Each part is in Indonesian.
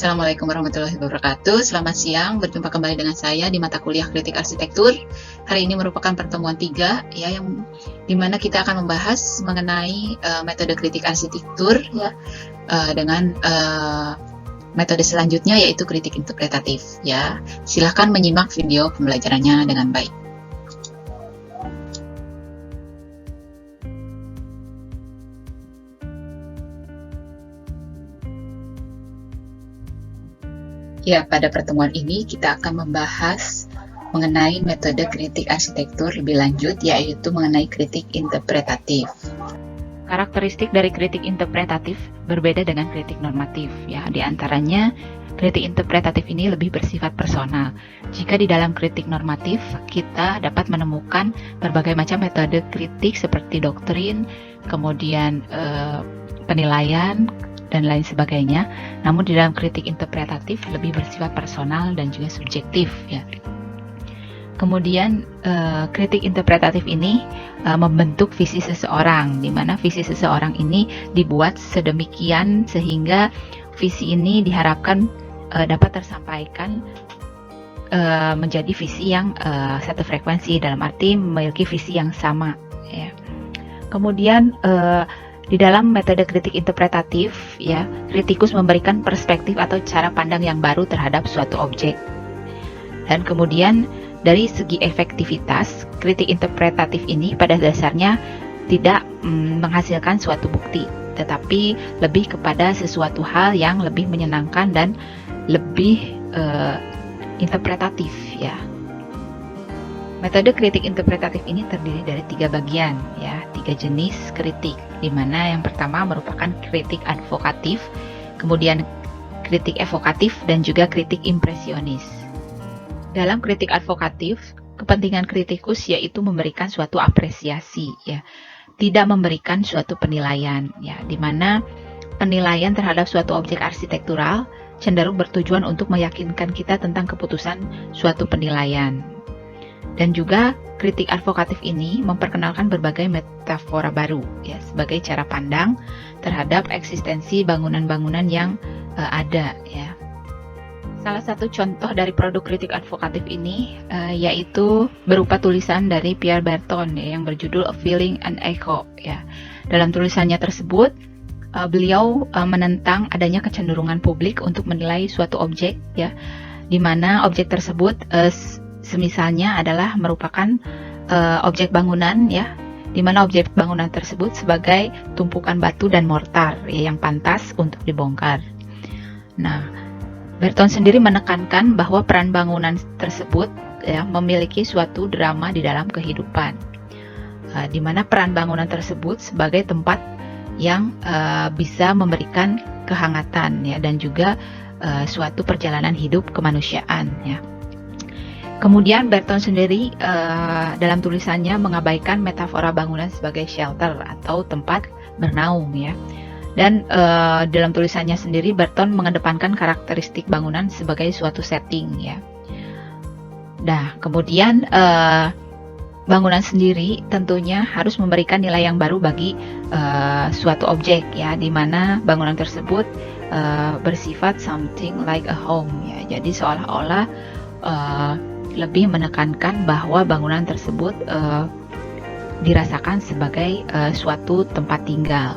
Assalamualaikum warahmatullahi wabarakatuh. Selamat siang, berjumpa kembali dengan saya di mata kuliah Kritik Arsitektur. Hari ini merupakan pertemuan 3 ya, yang dimana kita akan membahas mengenai metode kritik arsitektur ya, dengan metode selanjutnya yaitu kritik interpretatif ya. Silahkan menyimak video pembelajarannya dengan baik. Ya, pada pertemuan ini kita akan membahas mengenai metode kritik arsitektur lebih lanjut, yaitu mengenai kritik interpretatif. Karakteristik dari kritik interpretatif berbeda dengan kritik normatif. Ya, di antaranya kritik interpretatif ini lebih bersifat personal. Jika di dalam kritik normatif kita dapat menemukan berbagai macam metode kritik seperti doktrin, kemudian penilaian, dan lain sebagainya. Namun di dalam kritik interpretatif lebih bersifat personal dan juga subjektif ya. Kemudian kritik interpretatif ini membentuk visi seseorang, di mana visi seseorang ini dibuat sedemikian sehingga visi ini diharapkan dapat tersampaikan menjadi visi yang satu frekuensi, dalam arti memiliki visi yang sama ya. Kemudian di dalam metode kritik interpretatif, ya, kritikus memberikan perspektif atau cara pandang yang baru terhadap suatu objek. Dan kemudian dari segi efektivitas, kritik interpretatif ini pada dasarnya tidak menghasilkan suatu bukti, tetapi lebih kepada sesuatu hal yang lebih menyenangkan dan lebih interpretatif, ya. Metode kritik interpretatif ini terdiri dari 3 bagian, ya, 3 jenis kritik, di mana yang pertama merupakan kritik advokatif, kemudian kritik evokatif, dan juga kritik impresionis. Dalam kritik advokatif, kepentingan kritikus yaitu memberikan suatu apresiasi, ya, tidak memberikan suatu penilaian, ya, di mana penilaian terhadap suatu objek arsitektural cenderung bertujuan untuk meyakinkan kita tentang keputusan suatu penilaian. Dan juga kritik advokatif ini memperkenalkan berbagai metafora baru ya, sebagai cara pandang terhadap eksistensi bangunan-bangunan yang ada ya. Salah satu contoh dari produk kritik advokatif ini yaitu berupa tulisan dari Pierre Berton ya, yang berjudul A Feeling and Echo ya. Dalam tulisannya tersebut beliau menentang adanya kecenderungan publik untuk menilai suatu objek ya, di mana objek tersebut semisalnya adalah merupakan objek bangunan ya, di mana objek bangunan tersebut sebagai tumpukan batu dan mortar ya, yang pantas untuk dibongkar. Nah, Berton sendiri menekankan bahwa peran bangunan tersebut ya, memiliki suatu drama di dalam kehidupan, di mana peran bangunan tersebut sebagai tempat yang bisa memberikan kehangatan ya, dan juga suatu perjalanan hidup kemanusiaan ya. Kemudian Berton sendiri dalam tulisannya mengabaikan metafora bangunan sebagai shelter atau tempat bernaung ya. Dan dalam tulisannya sendiri Berton mengedepankan karakteristik bangunan sebagai suatu setting ya. Nah, kemudian bangunan sendiri tentunya harus memberikan nilai yang baru bagi suatu objek ya, di mana bangunan tersebut bersifat something like a home ya. Jadi seolah-olah lebih menekankan bahwa bangunan tersebut dirasakan sebagai suatu tempat tinggal.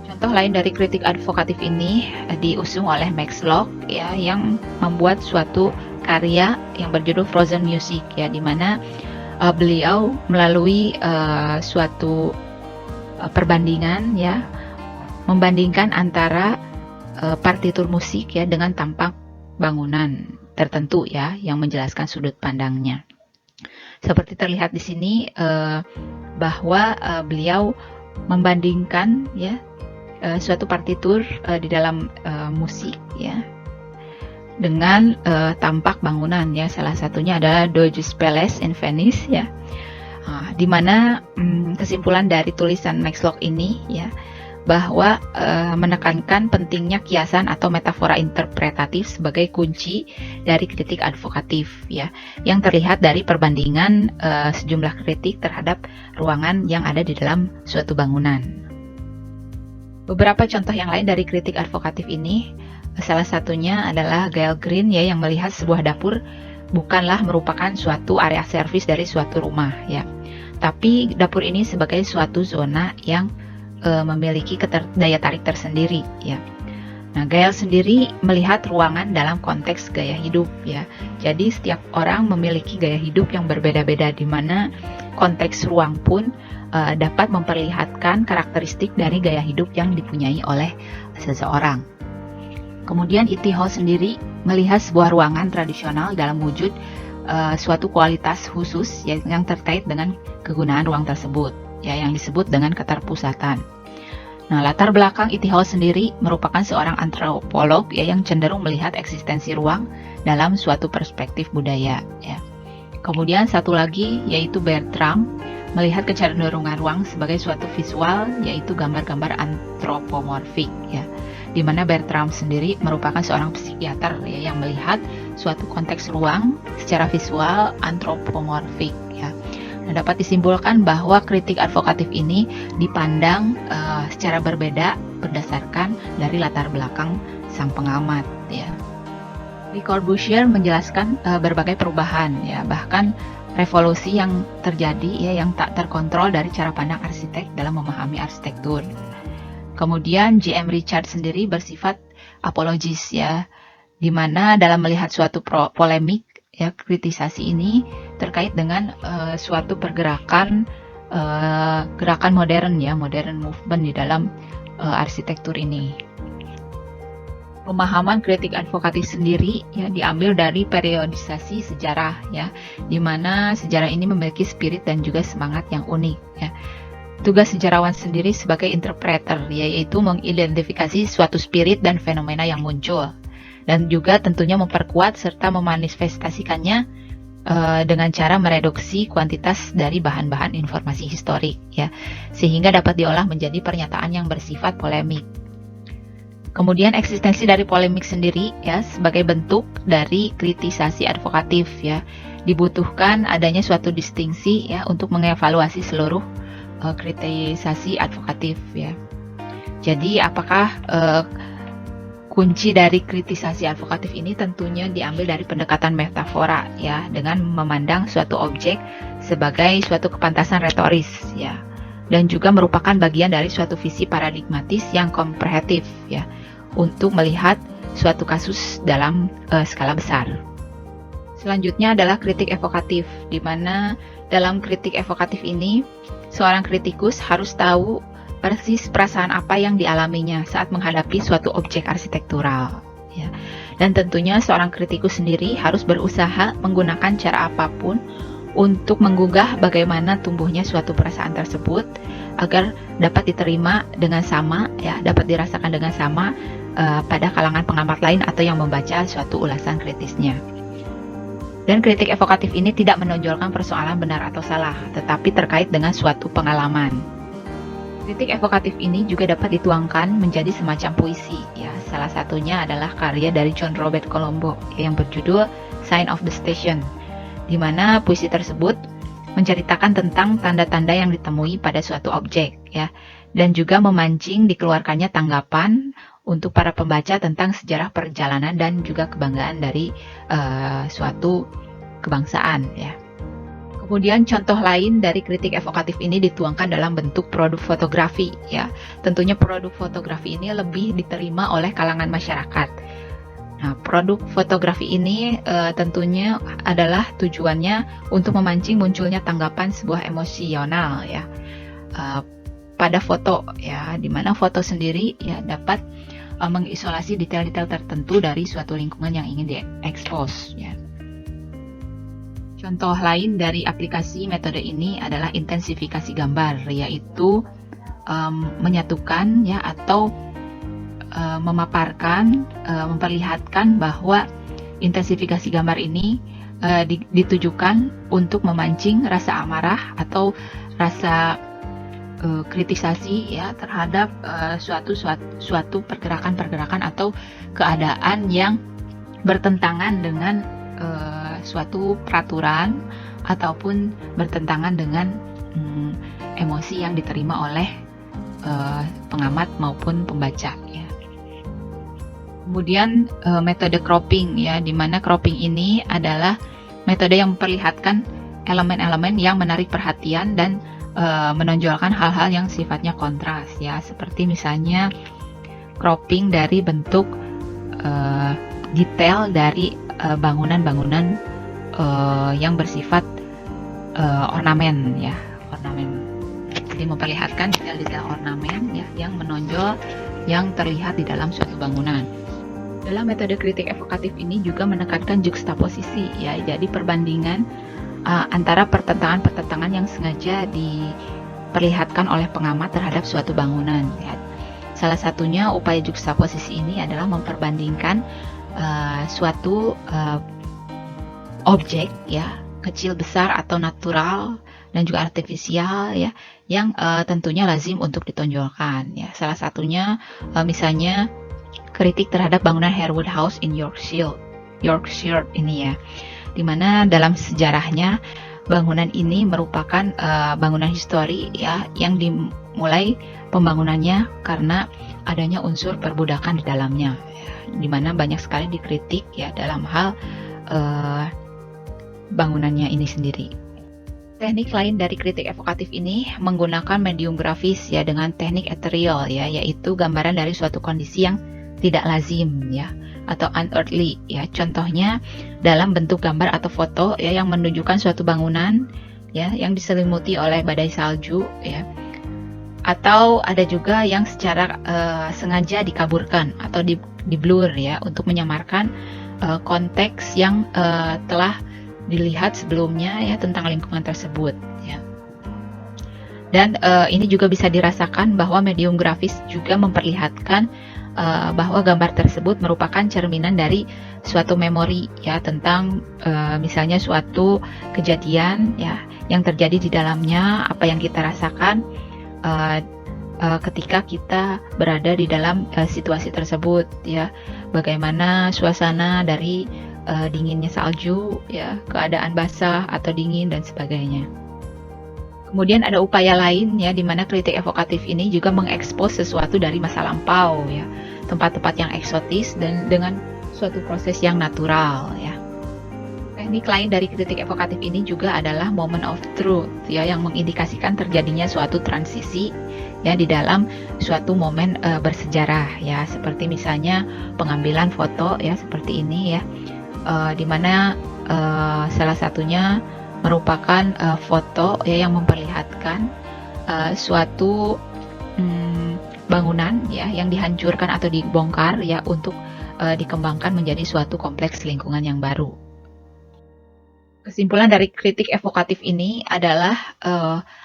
Contoh lain dari kritik advokatif ini diusung oleh Max Locke ya, yang membuat suatu karya yang berjudul Frozen Music ya, di mana beliau melalui suatu perbandingan ya, membandingkan antara partitur musik ya dengan tampak bangunan tertentu ya, yang menjelaskan sudut pandangnya. Seperti terlihat di sini bahwa beliau membandingkan ya suatu partitur di dalam musik ya dengan tampak bangunan ya. Salah satunya adalah Doge's Palace in Venice ya. Di mana kesimpulan dari tulisan Max Locke ini ya, bahwa menekankan pentingnya kiasan atau metafora interpretatif sebagai kunci dari kritik advokatif ya, yang terlihat dari perbandingan sejumlah kritik terhadap ruangan yang ada di dalam suatu bangunan. Beberapa contoh yang lain dari kritik advokatif ini Salah satunya adalah Gail Green ya, yang melihat sebuah dapur bukanlah merupakan suatu area servis dari suatu rumah ya, tapi dapur ini sebagai suatu zona yang memiliki daya tarik tersendiri ya. Nah, Gail sendiri melihat ruangan dalam konteks gaya hidup ya. Jadi setiap orang memiliki gaya hidup yang berbeda-beda, di mana konteks ruang pun dapat memperlihatkan karakteristik dari gaya hidup yang dipunyai oleh seseorang. Kemudian E.T. Hall sendiri melihat sebuah ruangan tradisional dalam wujud suatu kualitas khusus yang terkait dengan kegunaan ruang tersebut ya, yang disebut dengan keterpusatan. Nah, latar belakang E.T. Hall sendiri merupakan seorang antropolog ya, yang cenderung melihat eksistensi ruang dalam suatu perspektif budaya ya. Kemudian satu lagi yaitu Bertram melihat kecenderungan ruang sebagai suatu visual, yaitu gambar-gambar antropomorfik ya. Di mana Bertram sendiri merupakan seorang psikiater ya, yang melihat suatu konteks ruang secara visual antropomorfik ya. Nah, dapat disimpulkan bahwa kritik advokatif ini dipandang secara berbeda berdasarkan dari latar belakang sang pengamat ya. Le Corbusier menjelaskan berbagai perubahan ya, bahkan revolusi yang terjadi ya, yang tak terkontrol dari cara pandang arsitek dalam memahami arsitektur. Kemudian J.M. Richards sendiri bersifat apologis ya, di mana dalam melihat suatu polemik ya, kritisasi ini terkait dengan suatu pergerakan gerakan modern ya, modern movement di dalam arsitektur ini. Pemahaman kritik advokatif sendiri ya diambil dari periodisasi sejarah ya, di mana sejarah ini memiliki spirit dan juga semangat yang unik ya. Tugas sejarawan sendiri sebagai interpreter yaitu mengidentifikasi suatu spirit dan fenomena yang muncul, dan juga tentunya memperkuat serta memanifestasikannya dengan cara mereduksi kuantitas dari bahan-bahan informasi historik ya, sehingga dapat diolah menjadi pernyataan yang bersifat polemik. Kemudian eksistensi dari polemik sendiri ya, sebagai bentuk dari kritisasi advokatif ya, dibutuhkan adanya suatu distingsi ya untuk mengevaluasi seluruh kritisasi advokatif ya. Jadi apakah kunci dari kritisasi advokatif ini tentunya diambil dari pendekatan metafora ya, dengan memandang suatu objek sebagai suatu kepantasan retoris ya, dan juga merupakan bagian dari suatu visi paradigmatis yang komprehensif ya, untuk melihat suatu kasus dalam skala besar. Selanjutnya adalah kritik evokatif, di mana dalam kritik evokatif ini seorang kritikus harus tahu persis perasaan apa yang dialaminya saat menghadapi suatu objek arsitektural ya. Dan tentunya seorang kritikus sendiri harus berusaha menggunakan cara apapun untuk menggugah bagaimana tumbuhnya suatu perasaan tersebut agar dapat diterima dengan sama ya, dapat dirasakan dengan sama pada kalangan pengamat lain atau yang membaca suatu ulasan kritisnya. Dan kritik evokatif ini tidak menonjolkan persoalan benar atau salah, tetapi terkait dengan suatu pengalaman. Kritik evokatif ini juga dapat dituangkan menjadi semacam puisi ya. Salah satunya adalah karya dari John Robert Colombo yang berjudul Sign of the Station, di mana puisi tersebut menceritakan tentang tanda-tanda yang ditemui pada suatu objek ya, dan juga memancing dikeluarkannya tanggapan untuk para pembaca tentang sejarah perjalanan dan juga kebanggaan dari suatu kebangsaan ya. Kemudian contoh lain dari kritik evokatif ini dituangkan dalam bentuk produk fotografi ya. Tentunya produk fotografi ini lebih diterima oleh kalangan masyarakat. Nah, produk fotografi ini tentunya adalah tujuannya untuk memancing munculnya tanggapan sebuah emosional ya pada foto ya, di mana foto sendiri ya dapat mengisolasi detail-detail tertentu dari suatu lingkungan yang ingin diekspos ya. Contoh lain dari aplikasi metode ini adalah intensifikasi gambar, yaitu menyatukan ya atau memaparkan, memperlihatkan bahwa intensifikasi gambar ini ditujukan untuk memancing rasa amarah atau rasa kritisasi ya terhadap suatu pergerakan atau keadaan yang bertentangan dengan suatu peraturan ataupun bertentangan dengan emosi yang diterima oleh pengamat maupun pembaca ya. Kemudian metode cropping ya, di mana cropping ini adalah metode yang memperlihatkan elemen-elemen yang menarik perhatian dan menonjolkan hal-hal yang sifatnya kontras ya, seperti misalnya cropping dari bentuk detail dari bangunan-bangunan yang bersifat ornamen ya, ornamen. Jadi memperlihatkan detail-detail ornamen ya yang menonjol yang terlihat di dalam suatu bangunan. Dalam metode kritik evokatif ini juga menekankan juxtaposisi ya, jadi perbandingan antara pertentangan-pertentangan yang sengaja diperlihatkan oleh pengamat terhadap suatu bangunan ya. Salah satunya upaya juxtaposisi ini adalah memperbandingkan suatu objek ya, kecil besar atau natural dan juga artifisial ya, yang tentunya lazim untuk ditonjolkan ya. Salah satunya misalnya kritik terhadap bangunan Harewood House in Yorkshire ini ya, dimana dalam sejarahnya bangunan ini merupakan bangunan histori ya, yang dimulai pembangunannya karena adanya unsur perbudakan di dalamnya ya, dimana banyak sekali dikritik ya dalam hal bangunannya ini sendiri. Teknik lain dari kritik evokatif ini menggunakan medium grafis ya, dengan teknik ethereal ya, yaitu gambaran dari suatu kondisi yang tidak lazim ya, atau unearthly ya. Contohnya dalam bentuk gambar atau foto ya, yang menunjukkan suatu bangunan ya yang diselimuti oleh badai salju ya, atau ada juga yang secara sengaja dikaburkan atau di blur ya, untuk menyamarkan konteks yang telah dilihat sebelumnya ya tentang lingkungan tersebut ya. Dan ini juga bisa dirasakan bahwa medium grafis juga memperlihatkan bahwa gambar tersebut merupakan cerminan dari suatu memori ya, tentang misalnya suatu kejadian ya yang terjadi di dalamnya, apa yang kita rasakan ketika kita berada di dalam situasi tersebut ya, bagaimana suasana dari dinginnya salju ya, keadaan basah atau dingin dan sebagainya. Kemudian ada upaya lain ya, di mana kritik evokatif ini juga mengekspos sesuatu dari masa lampau ya, tempat-tempat yang eksotis dan dengan suatu proses yang natural ya. Teknik lain dari kritik evokatif ini juga adalah moment of truth ya, yang mengindikasikan terjadinya suatu transisi ya di dalam suatu momen bersejarah ya, seperti misalnya pengambilan foto ya seperti ini ya, di mana salah satunya merupakan foto ya yang memperlihatkan suatu bangunan ya yang dihancurkan atau dibongkar ya, untuk dikembangkan menjadi suatu kompleks lingkungan yang baru. Kesimpulan dari kritik evokatif ini adalah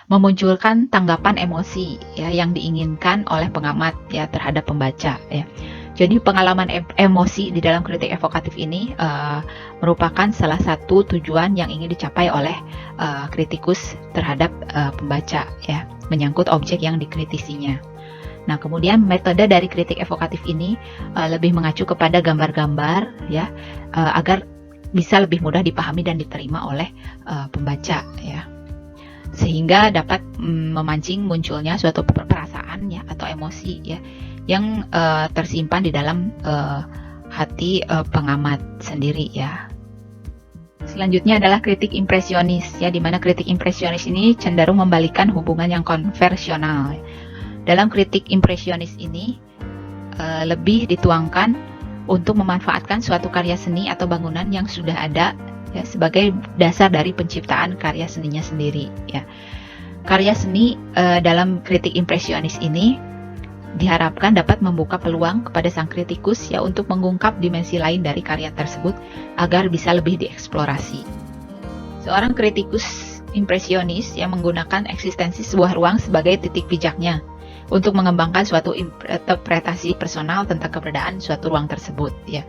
memunculkan tanggapan emosi ya yang diinginkan oleh pengamat ya terhadap pembaca ya. Jadi pengalaman emosi di dalam kritik evokatif ini merupakan salah satu tujuan yang ingin dicapai oleh kritikus terhadap pembaca ya, menyangkut objek yang dikritisinya. Nah, kemudian metode dari kritik evokatif ini lebih mengacu kepada gambar-gambar ya, agar bisa lebih mudah dipahami dan diterima oleh pembaca ya, sehingga dapat memancing munculnya suatu perasaan ya atau emosi ya yang tersimpan di dalam hati pengamat sendiri ya. Selanjutnya adalah kritik impresionis ya, di mana kritik impresionis ini cenderung membalikan hubungan yang konvensional. Dalam kritik impresionis ini lebih dituangkan untuk memanfaatkan suatu karya seni atau bangunan yang sudah ada ya, sebagai dasar dari penciptaan karya seninya sendiri ya. Karya seni dalam kritik impresionis ini diharapkan dapat membuka peluang kepada sang kritikus ya untuk mengungkap dimensi lain dari karya tersebut agar bisa lebih dieksplorasi. Seorang kritikus impresionis yang menggunakan eksistensi sebuah ruang sebagai titik pijaknya untuk mengembangkan suatu interpretasi personal tentang keberadaan suatu ruang tersebut ya,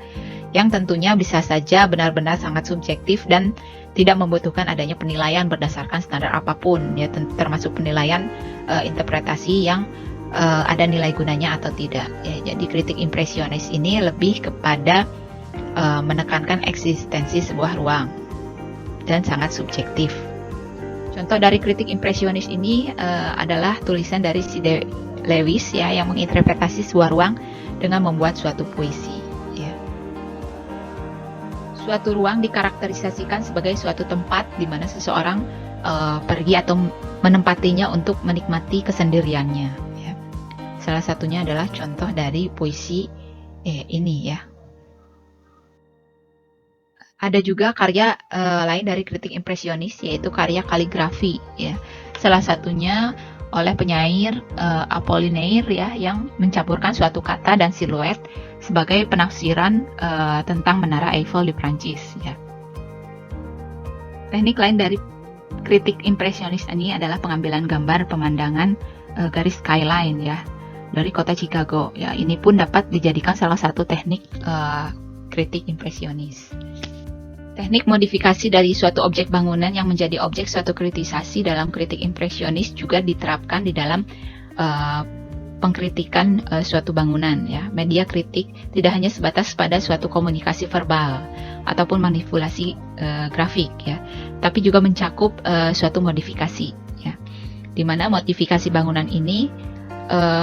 yang tentunya bisa saja benar-benar sangat subjektif dan tidak membutuhkan adanya penilaian berdasarkan standar apapun ya, termasuk penilaian interpretasi yang ada nilai gunanya atau tidak ya. Jadi kritik impresionis ini lebih kepada menekankan eksistensi sebuah ruang dan sangat subjektif. Contoh dari kritik impresionis ini adalah tulisan dari C.D. Lewis ya, yang menginterpretasi sebuah ruang dengan membuat suatu puisi Suatu ruang dikarakterisasikan sebagai suatu tempat di mana seseorang pergi atau menempatinya untuk menikmati kesendiriannya. Ya. Salah satunya adalah contoh dari puisi ini ya. Ada juga karya lain dari kritik impresionis, yaitu karya kaligrafi. Ya. Salah satunya oleh penyair Apollinaire ya, yang mencampurkan suatu kata dan siluet sebagai penafsiran tentang Menara Eiffel di Prancis. Ya. Teknik lain dari kritik impresionis ini adalah pengambilan gambar pemandangan garis skyline ya dari kota Chicago. Ya, ini pun dapat dijadikan salah satu teknik kritik impresionis. Teknik modifikasi dari suatu objek bangunan yang menjadi objek suatu kritisasi dalam kritik impresionis juga diterapkan di dalam pengkritikan suatu bangunan ya. Media kritik tidak hanya sebatas pada suatu komunikasi verbal ataupun manipulasi grafik ya, tapi juga mencakup suatu modifikasi ya. Di mana modifikasi bangunan ini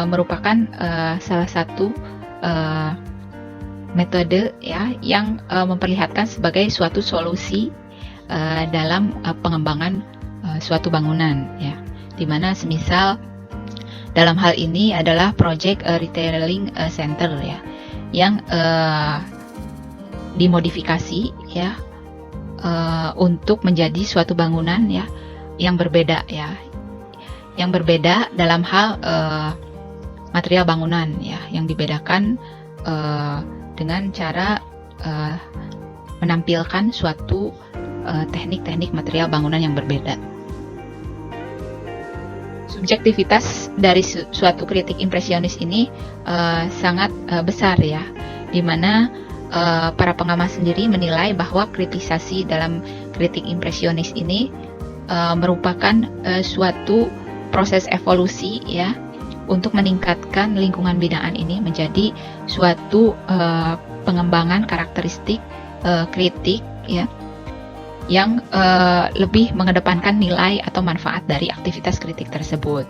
merupakan salah satu metode ya yang memperlihatkan sebagai suatu solusi dalam pengembangan suatu bangunan ya, dimana semisal dalam hal ini adalah project retailing center ya yang dimodifikasi ya untuk menjadi suatu bangunan ya yang berbeda ya, yang berbeda dalam hal material bangunan ya, yang dibedakan dengan cara menampilkan suatu teknik-teknik material bangunan yang berbeda. Subjektivitas dari suatu kritik impresionis ini sangat besar ya, di mana para pengamat sendiri menilai bahwa kritisasi dalam kritik impresionis ini merupakan suatu proses evolusi ya, untuk meningkatkan lingkungan binaan ini menjadi suatu pengembangan karakteristik kritik ya, yang lebih mengedepankan nilai atau manfaat dari aktivitas kritik tersebut.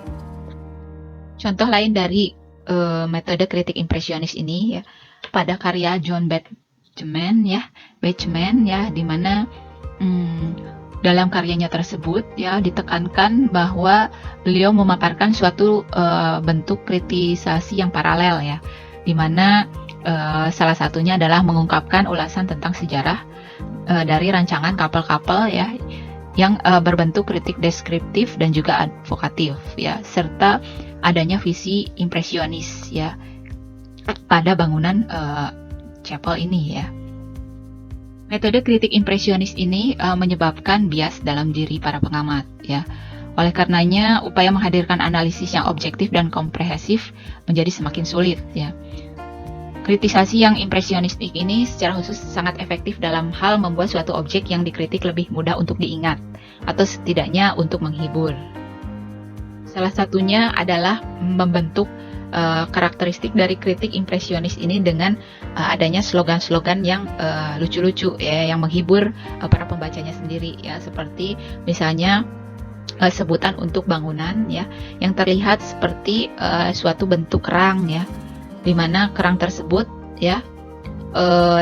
Contoh lain dari metode kritik impresionis ini ya, pada karya John Betjeman ya, di mana dalam karyanya tersebut ya ditekankan bahwa beliau memaparkan suatu bentuk kritisasi yang paralel ya, di mana salah satunya adalah mengungkapkan ulasan tentang sejarah dari rancangan kapal-kapal ya yang berbentuk kritik deskriptif dan juga advokatif ya, serta adanya visi impresionis ya pada bangunan chapel ini ya. Metode kritik impresionis ini menyebabkan bias dalam diri para pengamat ya. Oleh karenanya, upaya menghadirkan analisis yang objektif dan komprehensif menjadi semakin sulit ya. Kritisasi yang impresionistik ini secara khusus sangat efektif dalam hal membuat suatu objek yang dikritik lebih mudah untuk diingat atau setidaknya untuk menghibur. Salah satunya adalah membentuk karakteristik dari kritik impresionis ini dengan adanya slogan-slogan yang lucu-lucu ya, yang menghibur para pembacanya sendiri ya, seperti misalnya sebutan untuk bangunan ya yang terlihat seperti suatu bentuk kerang ya, di mana kerang tersebut ya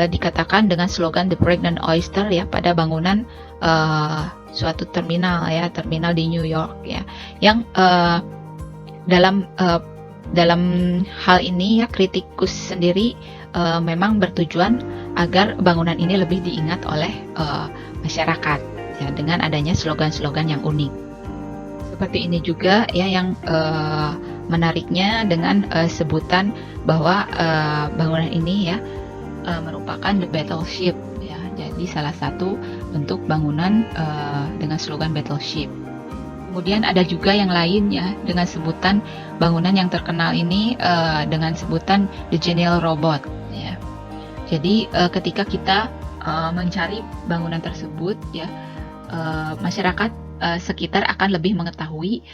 dikatakan dengan slogan The Pregnant Oyster ya pada bangunan suatu terminal ya, terminal di New York ya, yang dalam hal ini ya kritikus sendiri memang bertujuan agar bangunan ini lebih diingat oleh masyarakat ya, dengan adanya slogan-slogan yang unik. Seperti ini juga ya yang menariknya dengan sebutan bahwa bangunan ini ya merupakan the battleship ya, jadi salah satu bentuk bangunan dengan slogan battleship. Kemudian ada juga yang lain ya dengan sebutan bangunan yang terkenal ini dengan sebutan The Genial Robot ya. Jadi ketika kita mencari bangunan tersebut ya, masyarakat sekitar akan lebih mengetahui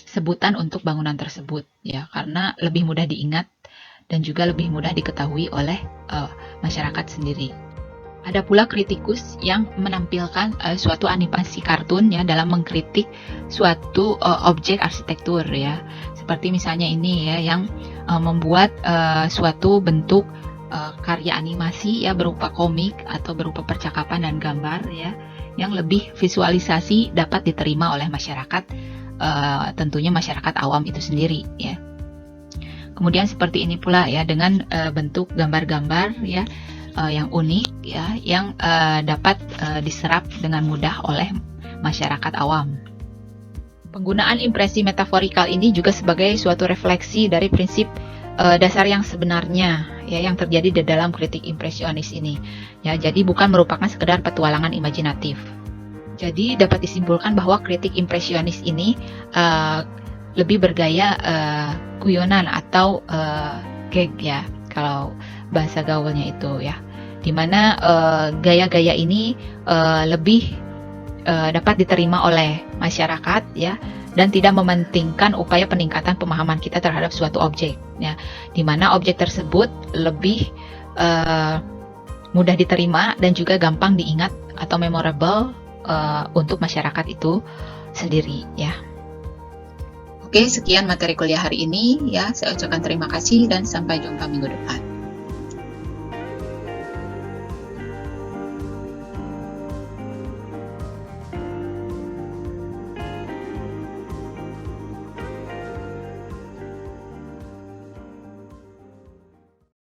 sebutan untuk bangunan tersebut ya, karena lebih mudah diingat dan juga lebih mudah diketahui oleh masyarakat sendiri. Ada pula kritikus yang menampilkan suatu animasi kartun ya dalam mengkritik suatu objek arsitektur ya. Seperti misalnya ini ya yang membuat suatu bentuk karya animasi ya, berupa komik atau berupa percakapan dan gambar ya, yang lebih visualisasi dapat diterima oleh masyarakat, tentunya masyarakat awam itu sendiri ya. Kemudian seperti ini pula ya, dengan bentuk gambar-gambar ya yang unik ya, yang dapat diserap dengan mudah oleh masyarakat awam. Penggunaan impresi metaforikal ini juga sebagai suatu refleksi dari prinsip dasar yang sebenarnya ya, yang terjadi di dalam kritik impresionis ini ya. Jadi bukan merupakan sekedar petualangan imajinatif. Jadi dapat disimpulkan bahwa kritik impresionis ini lebih bergaya guyonan atau gag ya, kalau bahasa gaulnya itu ya, dimana gaya-gaya ini lebih dapat diterima oleh masyarakat ya, dan tidak mementingkan upaya peningkatan pemahaman kita terhadap suatu objek ya, di mana objek tersebut lebih mudah diterima dan juga gampang diingat atau memorable untuk masyarakat itu sendiri ya. Oke, sekian materi kuliah hari ini ya. Saya ucapkan terima kasih dan sampai jumpa minggu depan.